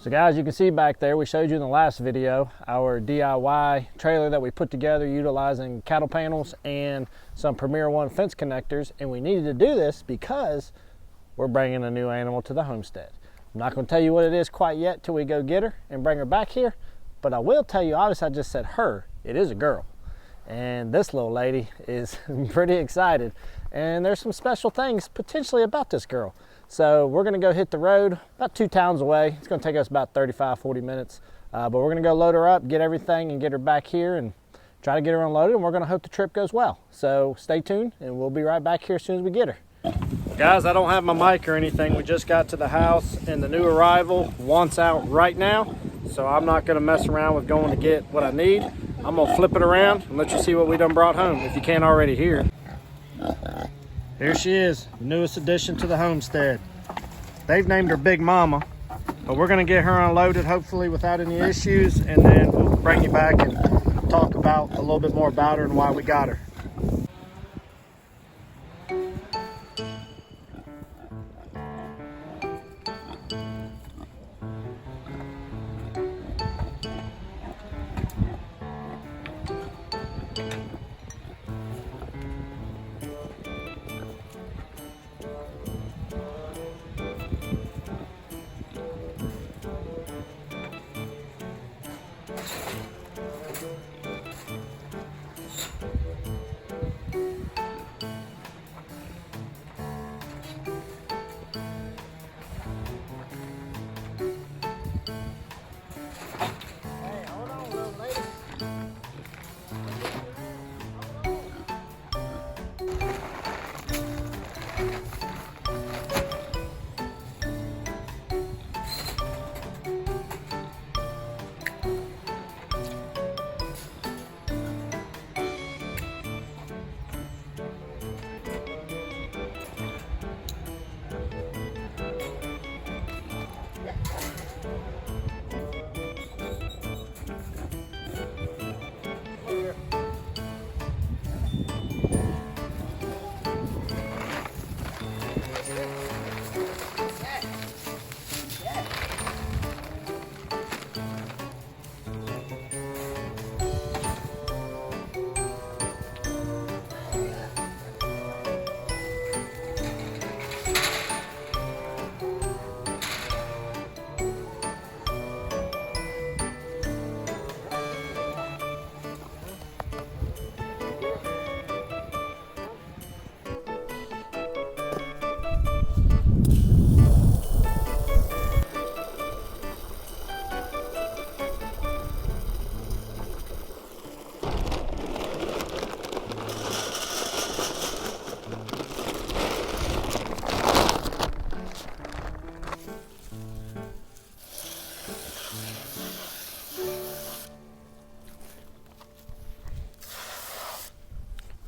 So guys, you can see back there, we showed you in the last video, our DIY trailer that we put together utilizing cattle panels and some Premier One fence connectors. And we needed to do this because we're bringing a new animal to the homestead. I'm not going to tell you what it is quite yet till we go get her and bring her back here. But I will tell you, obviously I just said her, it is a girl. And this little lady is pretty excited. And there's some special things potentially about this girl. So we're gonna go hit the road about 2 towns away. It's gonna take us about 35-40 minutes. But we're gonna go load her up, get everything and get her back here and try to get her unloaded, and we're gonna hope the trip goes well. So stay tuned and we'll be right back here as soon as we get her. Guys, I don't have my mic or anything. We just got to the house and the new arrival wants out right now. So I'm not gonna mess around with going to get what I need. I'm gonna flip it around and let you see what we done brought home, if you can't already hear. Here she is, the newest addition to the homestead. They've named her Big Mama, but we're gonna get her unloaded hopefully without any issues, and then we'll bring you back and talk about a little bit more about her and why we got her.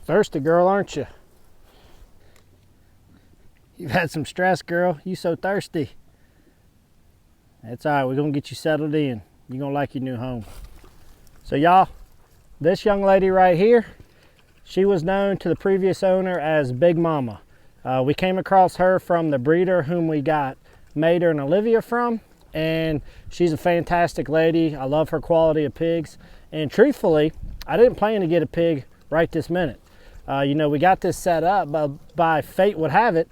Thirsty girl, aren't you? You've had some stress, girl. You so thirsty. That's all right. We're going to get you settled in. You're going to like your new home. So y'all, this young lady right here, she was known to the previous owner as Big Mama. We came across her from the breeder whom we got Mater and Olivia from, and she's a fantastic lady. I love her quality of pigs. And truthfully, I didn't plan to get a pig right this minute. You know, we got this set up, but by fate would have it,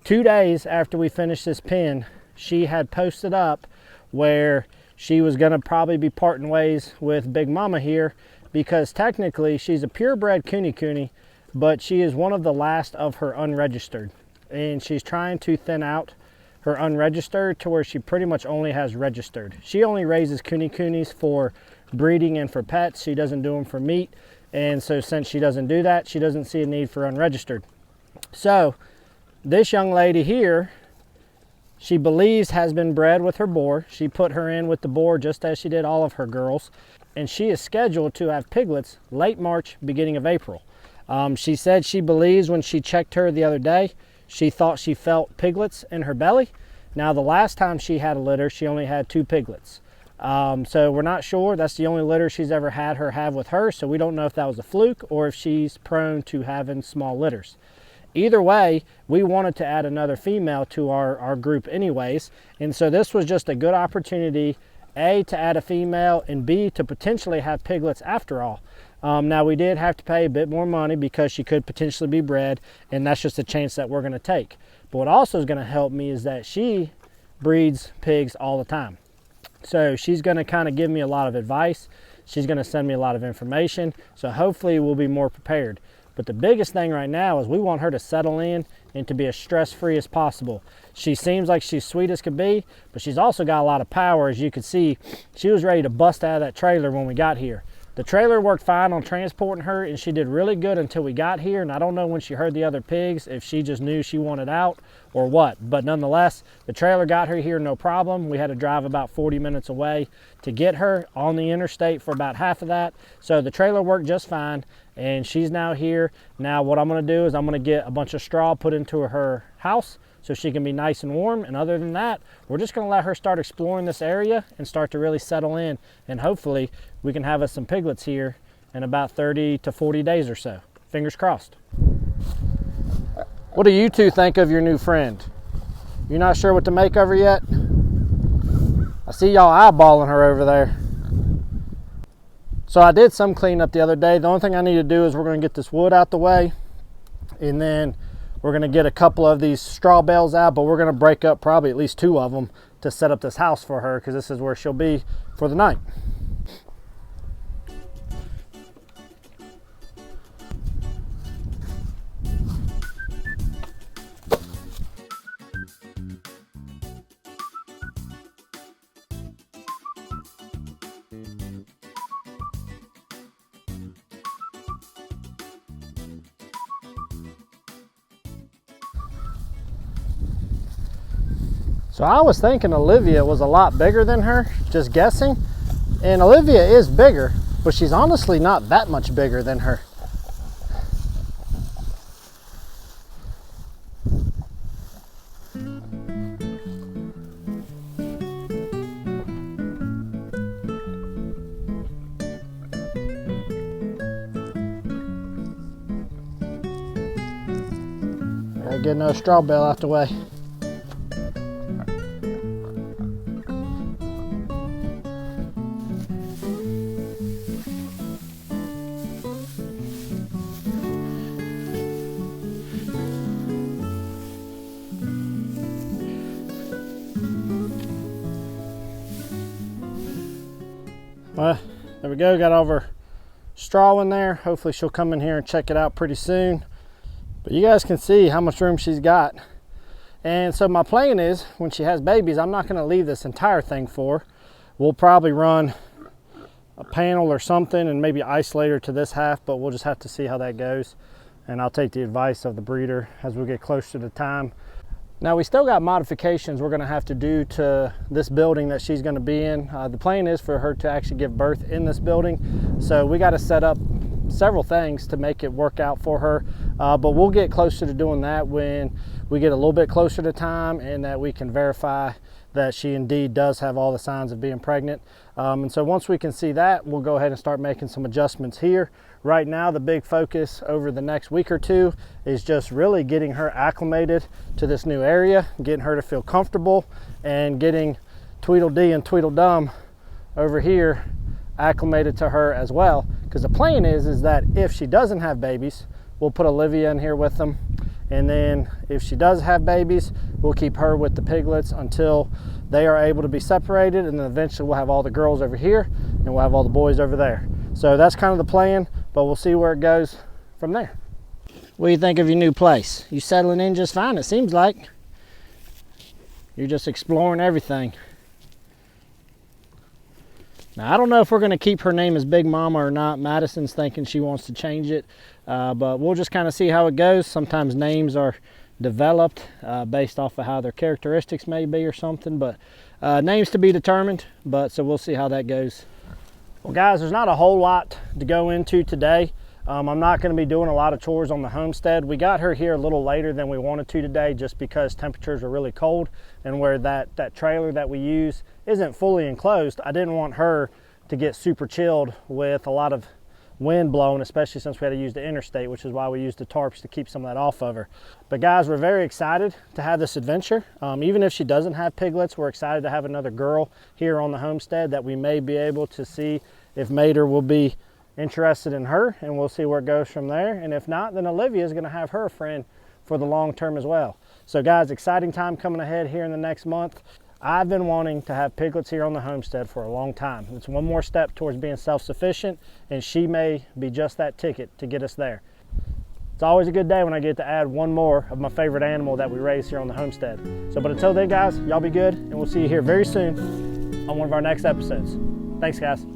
2 days after we finished this pen, she had posted up where she was going to probably be parting ways with Big Mama here, because technically she's a purebred cooney, but she is one of the last of her unregistered, and she's trying to thin out her unregistered to where she pretty much only has registered. She only raises coonies for breeding and for pets. She doesn't do them for meat. And so since she doesn't do that, she doesn't see a need for unregistered. So this young lady here, she believes has been bred with her boar. She put her in with the boar just as she did all of her girls. And she is scheduled to have piglets late March, beginning of April. She said she believes when she checked her the other day, she thought she felt piglets in her belly. Now the last time she had a litter, she only had 2 piglets. So we're not sure. That's the only litter she's ever had her have with her, so we don't know if that was a fluke or if she's prone to having small litters. Either way, we wanted to add another female to our group anyways, and so this was just a good opportunity, A, to add a female, and B, to potentially have piglets after all. Now we did have to pay a bit more money because she could potentially be bred, and that's just a chance that we're going to take. But what also is going to help me is that she breeds pigs all the time. So she's going to kind of give me a lot of advice. She's going to send me a lot of information. So hopefully we'll be more prepared. But the biggest thing right now is we want her to settle in and to be as stress-free as possible. She seems like she's sweet as could be, but she's also got a lot of power. As you can see, she was ready to bust out of that trailer when we got here. The trailer worked fine on transporting her, and she did really good until we got here. And I don't know when she heard the other pigs, if she just knew she wanted out or what. But nonetheless, the trailer got her here no problem. We had to drive about 40 minutes away to get her on the interstate for about half of that. So the trailer worked just fine, and she's now here. Now what I'm going to do is I'm going to get a bunch of straw put into her house so she can be nice and warm. And other than that, we're just going to let her start exploring this area and start to really settle in. And hopefully we can have us some piglets here in about 30 to 40 days or so. Fingers crossed. What do you two think of your new friend? You're not sure what to make of her yet? I see y'all eyeballing her over there. So I did some cleanup the other day. The only thing I need to do is we're going to get this wood out the way, and then we're going to get a couple of these straw bales out, but we're going to break up probably at least 2 of them to set up this house for her, because this is where she'll be for the night. So I was thinking Olivia was a lot bigger than her, just guessing. And Olivia is bigger, but she's honestly not that much bigger than her. Gotta get another straw bale out the way. Well, there we go, got all of her straw in there. Hopefully she'll come in here and check it out pretty soon. But you guys can see how much room she's got. And so my plan is, when she has babies, I'm not gonna leave this entire thing for her. We'll probably run a panel or something and maybe isolate her to this half, but we'll just have to see how that goes. And I'll take the advice of the breeder as we get closer to the time. Now we still got modifications we're gonna have to do to this building that she's gonna be in. The plan is for her to actually give birth in this building. So we gotta set up several things to make it work out for her. But we'll get closer to doing that when we get a little bit closer to time and that we can verify that she indeed does have all the signs of being pregnant. And so once we can see that, we'll go ahead and start making some adjustments here. Right now, the big focus over the next week or two is just really getting her acclimated to this new area, getting her to feel comfortable, and getting Tweedledee and Tweedledum over here acclimated to her as well. Because the plan is that if she doesn't have babies, we'll put Olivia in here with them. And then if she does have babies, we'll keep her with the piglets until they are able to be separated. And then eventually we'll have all the girls over here and we'll have all the boys over there. So that's kind of the plan, but we'll see where it goes from there. What do you think of your new place? You settling in just fine, it seems like. You're just exploring everything. Now, I don't know if we're going to keep her name as Big Mama or not. Madison's thinking she wants to change it, but we'll just kind of see how it goes. Sometimes names are developed based off of how their characteristics may be or something, but names to be determined, but so we'll see how that goes. Well, guys, there's not a whole lot to go into today. I'm not going to be doing a lot of chores on the homestead. We got her here a little later than we wanted to today just because temperatures are really cold, and where that trailer that we use isn't fully enclosed, I didn't want her to get super chilled with a lot of wind blowing, especially since we had to use the interstate, which is why we used the tarps to keep some of that off of her. But guys, we're very excited to have this adventure. Even if she doesn't have piglets, we're excited to have another girl here on the homestead that we may be able to see if Mater will be interested in her, and we'll see where it goes from there. And if not, then Olivia is going to have her a friend for the long term as well. So guys, exciting time coming ahead here in the next month. I've been wanting to have piglets here on the homestead for a long time. It's one more step towards being self-sufficient, and she may be just that ticket to get us there. It's always a good day when I get to add one more of my favorite animal that we raise here on the homestead. So, but until then guys, y'all be good, and we'll see you here very soon on one of our next episodes. Thanks guys.